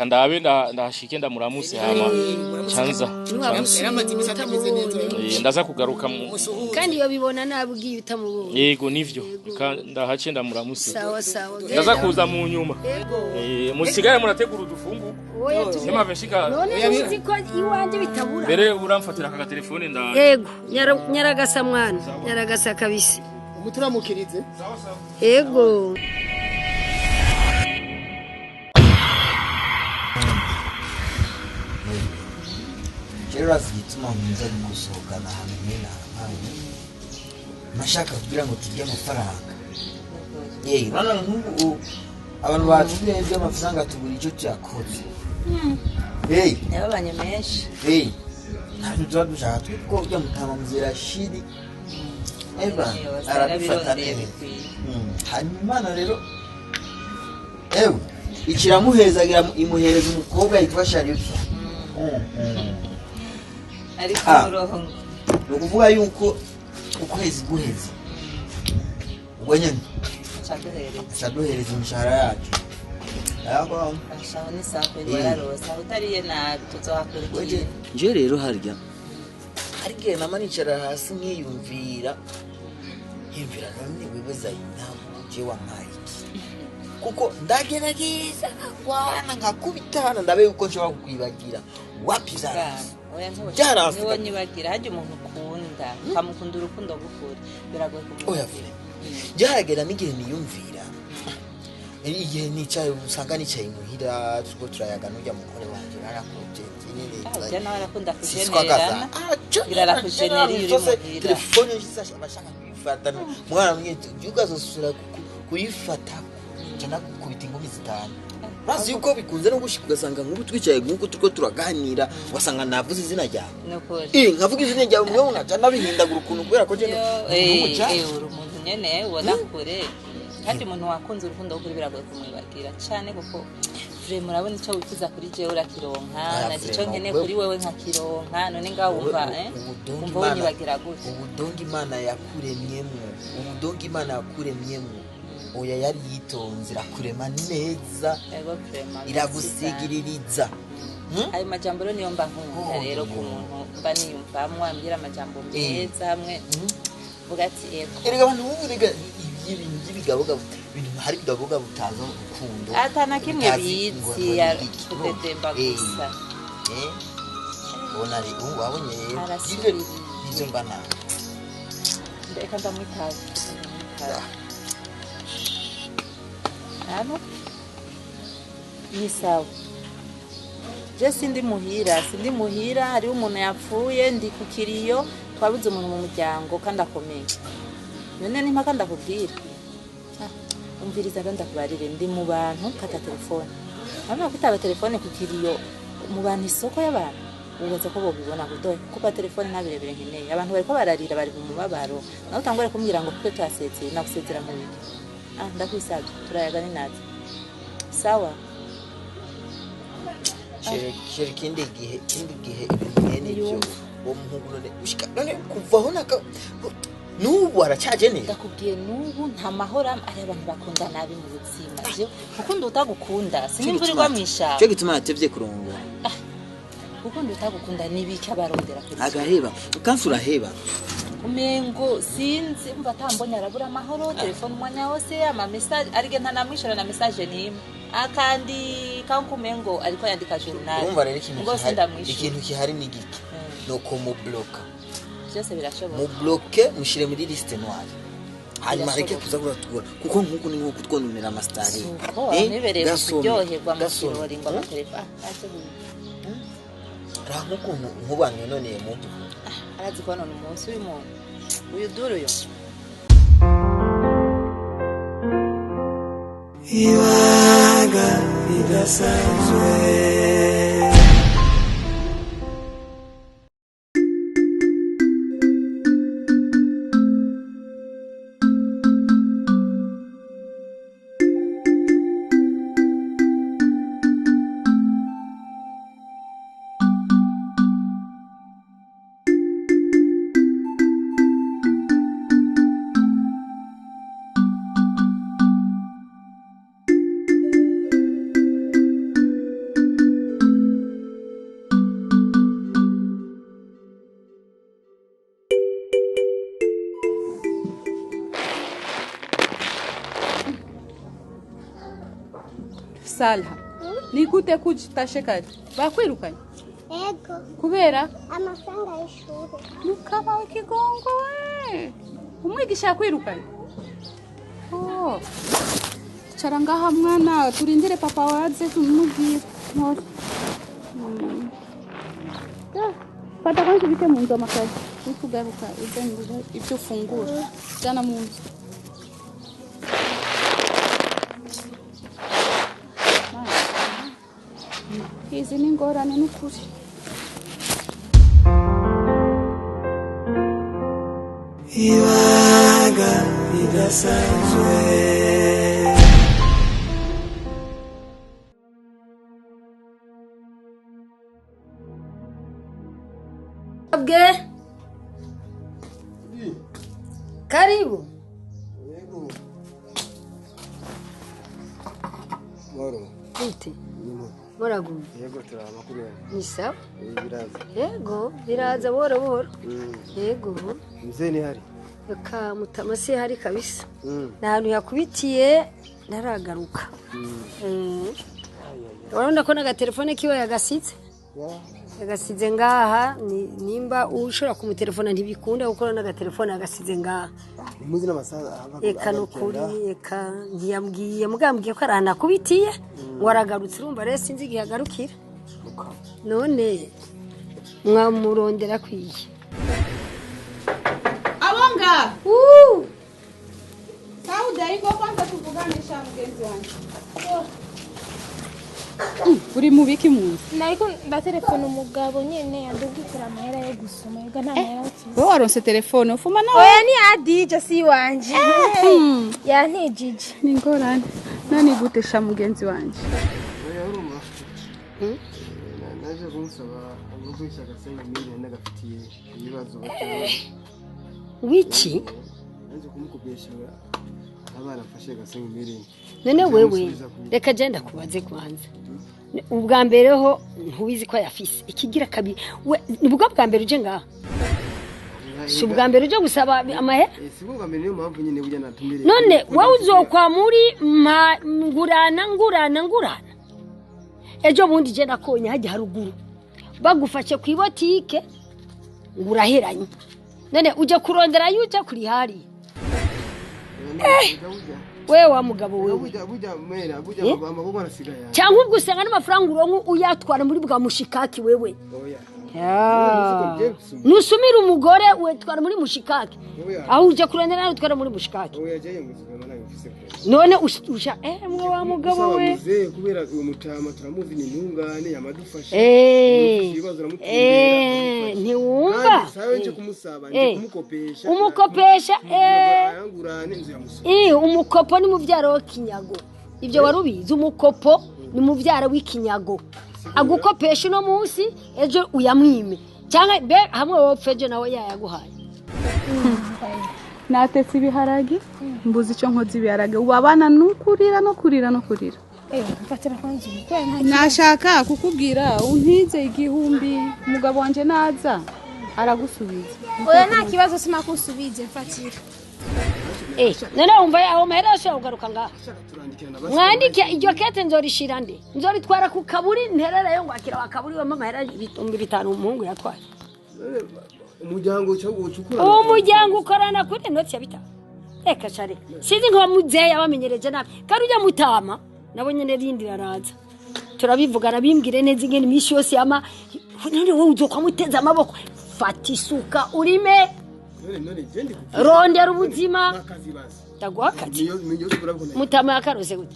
reka ndabe ndashike ndamuramuse hama canza ndaza kugaruka kandi iyo bibona nabwiye utamubonye yego nivyo ndahace ndamuramuse sawa ndaza kuza mu nyuma musigare murategura udufungu Sema veshika none uziko iwanje bitabura mbere uramfatira aka telefone nda yego nyaragasa mwana nyaragasa kabisi umuturamukirize yego Jeraz gituma mwiza gusohokana hamwe n'ahantu mashaka kugira ngo tujye amafaranga urana nk'ubu abantu batubwiye by'amafaranga tubura icyo tuyakoze yabanye menshi ntabwo tuba dushaka twiko ujya mutama muzira shiri arabifata neza hanyuma Imana rero ikiramuhezagira imuhereza umukobwa yitwa Sharifa ariko muroho ukuvuga yuko ukwezi guheze ubwo nyene chaduhereza imishahara yacu yako ashaka ni sape bararosa utariye na tuzohakurikira nje rero harya ariko namanicara hasi nkiyumvira none wewe Zainabu je wa Mike kuko ndagerageza ngwana nkakubitana ndabe uko nshobora kukwibagira wapi zara niwo nyibagira haje umuntu ukunda ukamukunda urukundo gukura biragoye oya vile byaragera n'igihe niyumvira igihe nicaye usanga nicaye muhira tuko turayaga n'ujya mukore wanje narakoje kinini cyane narakunda kujenerana birara kujenera uri muhira telefone yisasha abashaka kuyifata mwana mwite ukazosura kuyifata cyana kubita ingumi zitanu Bazi yuko bikunze no gushika ugasanga nk'ubu twicaye nk'uko turiko turaganira ugasanga navuze izina ryawe. Nkavuga izina ryawe mwe unaca nabihindagura ukuntu kubera ko je uri umuntu nyene ubona kure kandi umuntu wakunze urukundo kuri biragoye kumwibagira cyane kuko vraiment urabona icyo wifuza kuri je urakironka na cyo nkene kuri wewe nkakironka none ngaho umva unyibagira gute ubudongi Imana yakuremyemo oya yari yitonze irakurema neza iragusigiririza ayo majambo niyo mba nkunda rero ku muntu mba niyumvamwe ambira amajambo meza hamwe vuga ati erega abantu b'uburiga ibigaboga ibintu hari bigaboga butazo urukundo atana kimwe bizi ya kutetemba gusa bona ari wabonye ibyo mbana ndeka ndamwitaza hano ni sawa je sindi muhira hari umuntu yapfuye ndi kukiriyo twabuze umuntu mu muryango kandi akomeye none ni mpaka ndakubwira umviriza kandi ndakubarire ndi mu bantu kata telefone hano kutaba telefone kukiriyo mu bantu isoko y'abantu ubaza ko bobibona kudoye kuba telefone nabirebere nkeneye abantu bariko bararira bari mu mubabaro naho utangore kumbwira ngo kuko twasetse nakusezera mu biki ndakwisabye turayaga ni nazi sawa Sheri kindi gihe ibintu byo wo muhugurone ushika none kuvaho naka nubu aracaje neza ndakubwiye nubu nta mahoro ari abantu bakunda nabi mu buzima byo ukunda utagukunda sinimvurirwa mwisha cyo gituma atevye kurongora ukunda utagukunda nibiki abarondera kuri agaheba ukansura heba umengo sinzi umva tambonye arabura amahoro telefone umwanya wose ama message arige ntanamwishura na message nimwe akandi kankumengo ariko yandika journal urumva rero ikintu kihari ni giki nuko mu bloka byose birashoboka mu bloke mushire muri liste noire hanyuma reke kuza kuratugora kuko nkuko ni nkuko twononera amastari nibereye kuryoherwa mu kirori ngo amatelefone nkuko nkubanye none mu arazi ko none umunsi w'umuntu uyu duru yo iwaga idasanzwe Salha, ni gute kujitashe kare? Bakwirukanye? Ego. Kubera? Amafaranga y'ishuri. Mukaba ikigongo we. Umwigisha yakwirukanye? Oh. Cara ngaha mwana turindire papa waze tumubwire. Nori. Fata kwanza bite mu nzu amakazi. Utugaruka udenduza ibyo fungura. Jana mu nzu. Izi ni ingorane n'ukuri. Ibanga ridasanzwe. Abge. Karibu. Moro. Iti. Moragu. Yego turi amakuru yawe. Ni sawa? Biraza. Yego, biraza buhoro buhoro. Yego. Mzee ni hari. Reka mutamase hari kabisa. Nta hantu yakubitiye naragaruka. Urabona ko n'agatelefone kiwe yagasitse? Yagasize ngaha nimba ushobora kumutelefona ntibikunda kuko n'agatelefone yagasize ngaha. Muzi n'amasaha Eka nukuri eka ngiyambwiye mugambwiye ko arana kubitiye waragarutse urumva rero sinzi igihe agarukira. None mwamurondera kwiye. Abonga. Sauda iko kwanza tuvuganisha mgenzi wangu. Uri mubiki munsi? Nariko ndatelefona umugabo nyene yandugikira amahera yo gusoma ega nta mahera ukize. Wowe waronse telefone ufuma nawe? Oya ni Adija si wanje. Yantijije. Ni ngorane. Nani gutesha mugenzi wanje? Oya urumva. Naje kumusaba umugwisha gasenga mire nagafitiye ibibazo batyo. Wiki? Naje kumukubesha abana afashe gasenga mire. None wewe reka jenda kubaze kwanza. Ubwa mbere ho ntubizi ko yafise ikigira kabiri. Nibwo bwa mbere uje ngaha. Si ubwa mbere uje gusaba amahera? Si ubwa mbere niyo mpamvu nyine burya natumire. None wowe uzokwa muri ngurana. Ejo bundi je nakonye haje haruguru. Bagufashe ku ibotike nguraheranye. None uje kurondera yuja kuri hari. Wewe wa mugabo wewe. Buja amaboko arasigaye. Cyangwa ubwo usanga n'amafaranga uronko uyatwara muri bwa mushikaki wewe. Oya. Nusumira umugore wetwara muri mushikaki. Aho uje kurondera nawe utwara muri mushikaki. Oya je nguzigana nayo mfise. None usha mwe wa mugabo we. Kubera uwo mutama turamuzi ni ntungane yamadufasha. Ntiwumva. Sawe nje kumusaba nje kumukopesha. Umukopesha yangurane nzu yamusaba. Umukopo ni muvyaro w'ikinyago. Ibyo warubizi umukopo ni muvyaro w'ikinyago. Agukopesha no munsi ejo uyamwime. Cyangwa be hamwe wopfeje nawe yayaguhaye. Natetse ibiharage mbuzi icyo nkoze ibiharage ubabana nukurira. Mfatira kwanza Nashaka kukubwira untize igihumbi umugabo wanje naza aragusubiza. Oya nta kibazo sima kusubize mfatira. None umva aho mahera ashaka kugaruka ngaha. Mwandike iryo kete nzorishira nde. Nzoritwara ku kaburi nterera yo ngwakira bakaburi wa mahera 500 umuhungu yatwaye. Umuryango cyangwa uwo muryango ukorana kuri noti ya 5. Reka share. Sizi nko muzeya bamenyereje nabi. Kandi ujya mutama nabo nyene rindira araza. Turabivugana bimbwire neza ingene imishi yose yama. None wowe uzokwa muteza amaboko. Fata isuka urime. Rondera ubuzima. Tagwakazi. Mutama yakarose gute?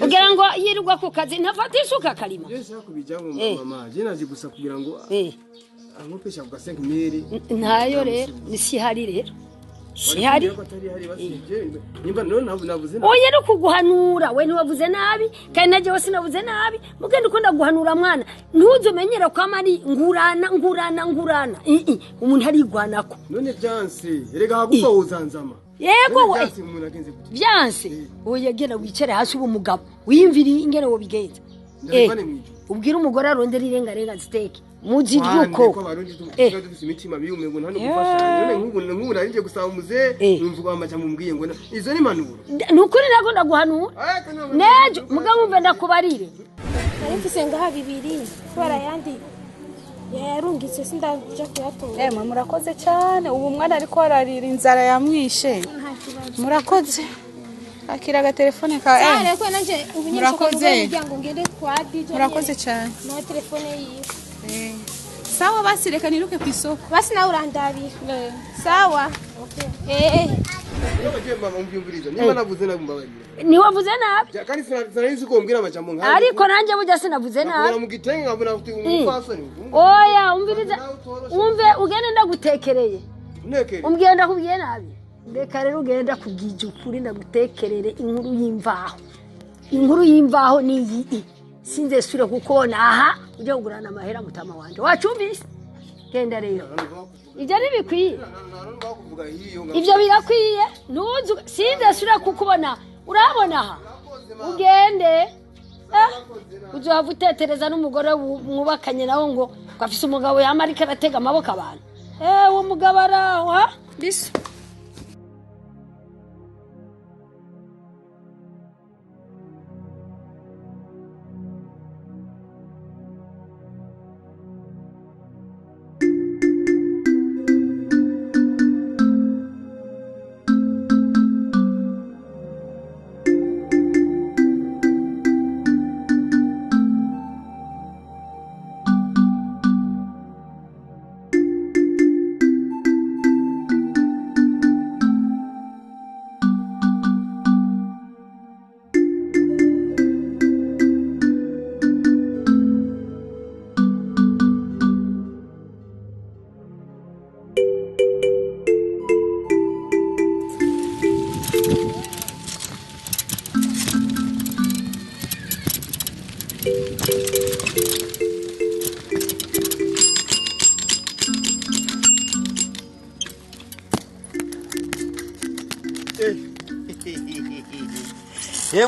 Ugira ngo yirirwa ku kazi ntafata isuka kalima. Yesu yakubijyango mama. Je naje gusa kugira ngo amupesha ku 5000. Ntayo rero ni sihari rero. Sihari. Nimba none navuze nabi. Oya no kuguhanura we ntiwavuze nabi kandi naje wose navuze nabi mugende ukunda guhanura mwana ntuzomenyera ko amari ngurana. Umuntu ari gwanako. None byanse erega hagufa uzanzama. Yego we. Byanse. Oya gera wicare hasi ubumugabo. Wiyimviri ingene wo bigenza. Ubwira umugore arondera irenga stake. muzi yuko ko abarundi dufite imitima biyume ngo ntano gufashanya none nk'ubu narinje gusaba umuze numvuga amaja mumbwiye ngo izo ni manuro nukuri nako ndaguhanura nejo mugabo umve ndakubarire ariko senga bibiri kubera yandi yarungitse sindaje kuyatora murakoze cyane ubu mwana ariko ararira inzara yamwishe murakoze akira agatelefone ka ariko nanje murakoze ngo ngende kwa DJ murakoze cyane no telefone yiwe sawa basi reka niruke ku isoko basi nawe urandabira sawa mama umbyumviriza niba navuze nabumbabarira ni wavuze nabi kandi sinarizi ko umbwira amajambo nkayo ariko nanje burya sinavuze nabi mu gitenge nkabona ufite umufasoni oya umviriza umve ugende ndagutekereye umbwiye ndakubwiye nabi reka rero ugenda kubwije ukuri ndagutekerere inkuru y'imvaho ni iyi sinze sure kukona aha ujye kugurana amahera mutama wanje wacumbise genda rero ibyo ntibikwiye ibyo birakwiye ntuzu sinze sure kukubona urabona aha ugende uzohava utetereza n'umugore mwubakanye nawe ngo afise umugabo yama ariko aratega amaboko abantu uwo mugabo araho bisa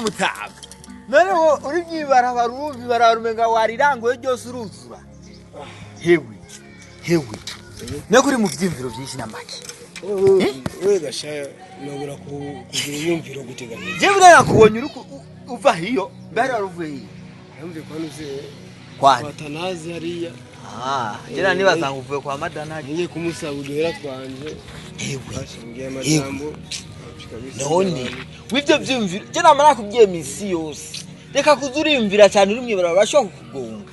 mutaba none wo uri mwibarabara urumva bararumenga warirangoye ryose uruzura hewe nako uri mu vyimviro byinshi namaki wewe gashaya nobura kugira imviro guteganya je bura nakubonye uva hiyo bari waruvuye hiyo yumve ko nuze kwa Tanazi hariya jera nibaza nguvuye kwa Madanaje ngiye kumusaba uduhera twanje bashingiye amajambo none wivyo vyumvira je namara kubwiye misi yose reka kuzurimvira cyane uri mwibarabara bashobora kukugonga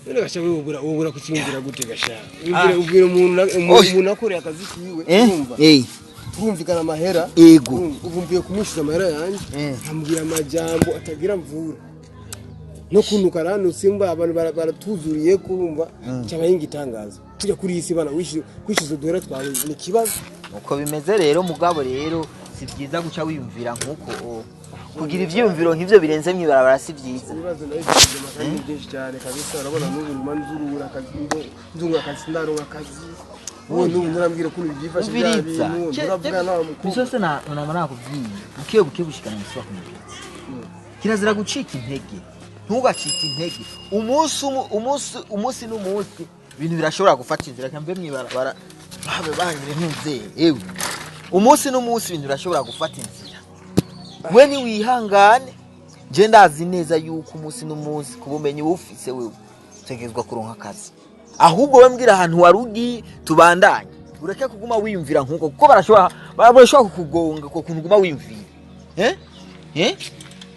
none gasha wobura kucyumvira gute gasha ubwira umuntu akoreye akazi kiwe urumva urumvikana amahera uvumbiye kumushiza amahera yanjye ambwira amajambo atagira mvura no kunuka rano simba abantu baratuzuriye kurumva cyabayinga itangaza tujya kuri isi bana kwishiza duhera twawe ni kibazo uko bimeze rero mugabo rero si byiza guca wiyumvira nkuko kugira ivyumviro nk'ivyo birenze mwibarabara si byiza ibibazo nabifite makandi byinshi cyane kabisa urabona n'ubu manzurura akazi ndunga akazi ndaronka akazi uwo n'ubu ntarambwira ko byifashe byabi uravuga nawe bisose namara kubwiye ukiye bushikana n'iswa kumugezi kirazira gucika intege ntugacike intege umunsi n'umunsi ibintu birashobora gufata inzira kambe mwibarabara babe banyire ntuze ewe umunsi n'umunsi ibintu birashobora gufata inzira we ni wihangane je ndazi neza yuko umunsi n'umunsi kubumenyi bufise wewe tegezwa kuronka akazi ahubwo we mbwira ahantu warugi tubandanye ureke kuguma wiyumvira nkuko kuko barashobora kukugonga ko kuntu guma wiyumvira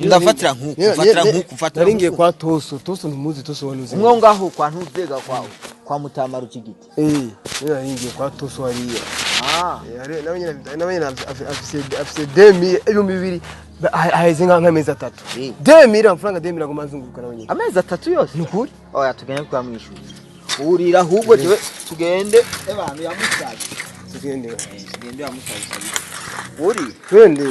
ndafatira nkuko ufatira naringiye kwa Toso ntumuzi Toso wanuze umwe ngaho kwa ntuzega kwa Mutama Rukigiti naringiye kwa Toso hariya nawe afise 2000 aheze nk'amezi 3 2000 amafaranga 2000 agomanzunguruka nawe nyine amezi 3 yose nukuri oya tugende kwa mwishuza urira ahubwo jewe tugende abantu yamusaje tugende yamusaje uri twende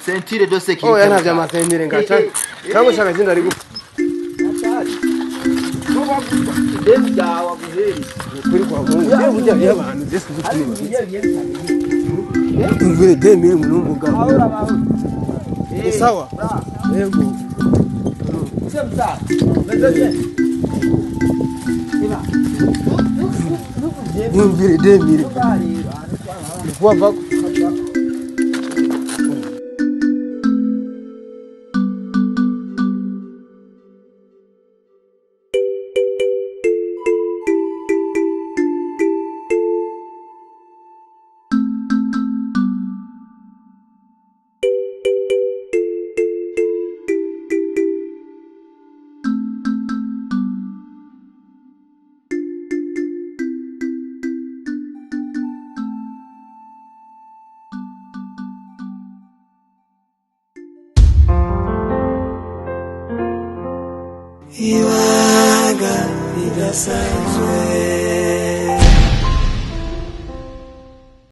sentire de sécurité oya nta bya masentire ngacha cyangwa shaka zinda ari gupfa ndabyawa guheri kuri kwa Mungu burya bya abantu dese kutumira ngure 2000 munumbuga sawa yego semta mezoje Mwambire demire. Kwa vako. Iwaga idasanzwe